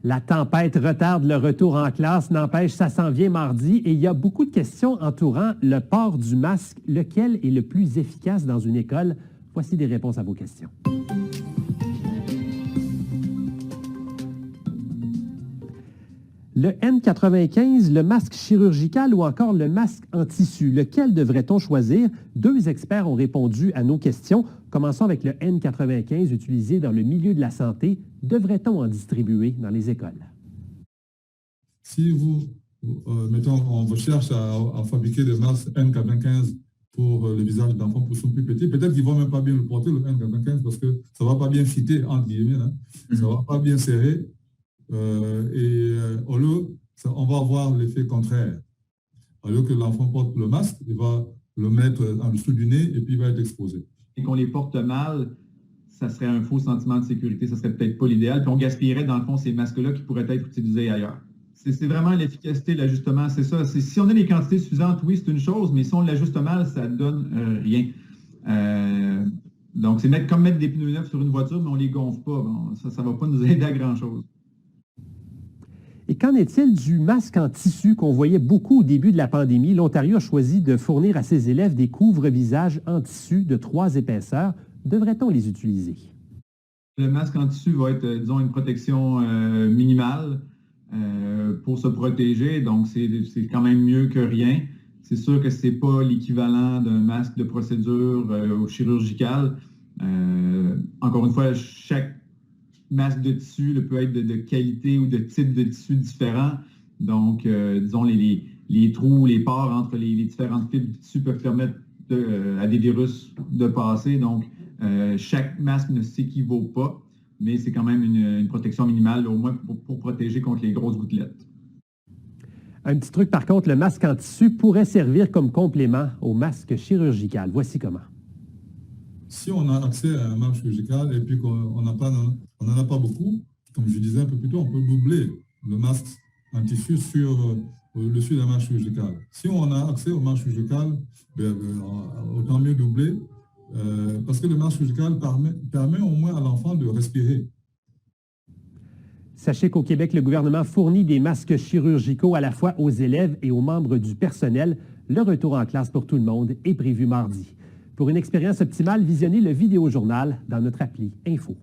La tempête retarde le retour en classe, n'empêche, ça s'en vient mardi et il y a beaucoup de questions entourant le port du masque. Lequel est le plus efficace dans une école? Voici des réponses à vos questions. Le N95, le masque chirurgical ou encore le masque en tissu, lequel devrait-on choisir? 2 experts ont répondu à nos questions. Commençons avec le N95 utilisé dans le milieu de la santé. Devrait-on en distribuer dans les écoles? Si vous, mettons, on recherche à fabriquer des masques N95 pour le visage d'enfants qui sont plus petits, peut-être qu'ils ne vont même pas bien le porter, le N95, parce que ça ne va pas bien fitter, entre guillemets, hein. Ça ne va pas bien serrer. Au lieu, on va avoir l'effet contraire. Au lieu que l'enfant porte le masque, il va le mettre en dessous du nez et puis il va être exposé. Et qu'on les porte mal, ça serait un faux sentiment de sécurité, ça serait peut-être pas l'idéal. Puis on gaspillerait, dans le fond, ces masques-là qui pourraient être utilisés ailleurs. C'est vraiment l'efficacité, l'ajustement, c'est ça. Si on a les quantités suffisantes, oui, c'est une chose, mais si on l'ajuste mal, ça ne donne rien. Donc, c'est comme mettre des pneus neufs sur une voiture, mais on ne les gonfle pas. Bon, ça ne va pas nous aider à grand-chose. Et qu'en est-il du masque en tissu qu'on voyait beaucoup au début de la pandémie? L'Ontario a choisi de fournir à ses élèves des couvre-visages en tissu de 3 épaisseurs. Devrait-on les utiliser? Le masque en tissu va être, disons, une protection minimale pour se protéger. Donc, c'est quand même mieux que rien. C'est sûr que ce n'est pas l'équivalent d'un masque de procédure chirurgicale. Encore une fois, chaque masque de tissu peut être de qualité ou de type de tissu différent. Donc, disons, les trous, les pores entre les différentes fibres de tissu peuvent permettre à des virus de passer. Donc, chaque masque ne s'équivaut pas, mais c'est quand même une protection minimale, au moins pour protéger contre les grosses gouttelettes. Un petit truc, par contre, le masque en tissu pourrait servir comme complément au masque chirurgical. Voici comment. Si on a accès à un masque chirurgical et puis qu'on n'en a pas beaucoup, comme je disais un peu plus tôt, on peut doubler le masque en tissu sur le dessus d'un masque chirurgical. Si on a accès au masque chirurgical, autant mieux doubler, parce que le masque chirurgical permet au moins à l'enfant de respirer. Sachez qu'au Québec, le gouvernement fournit des masques chirurgicaux à la fois aux élèves et aux membres du personnel. Le retour en classe pour tout le monde est prévu mardi. Pour une expérience optimale, visionnez le vidéojournal dans notre appli Info.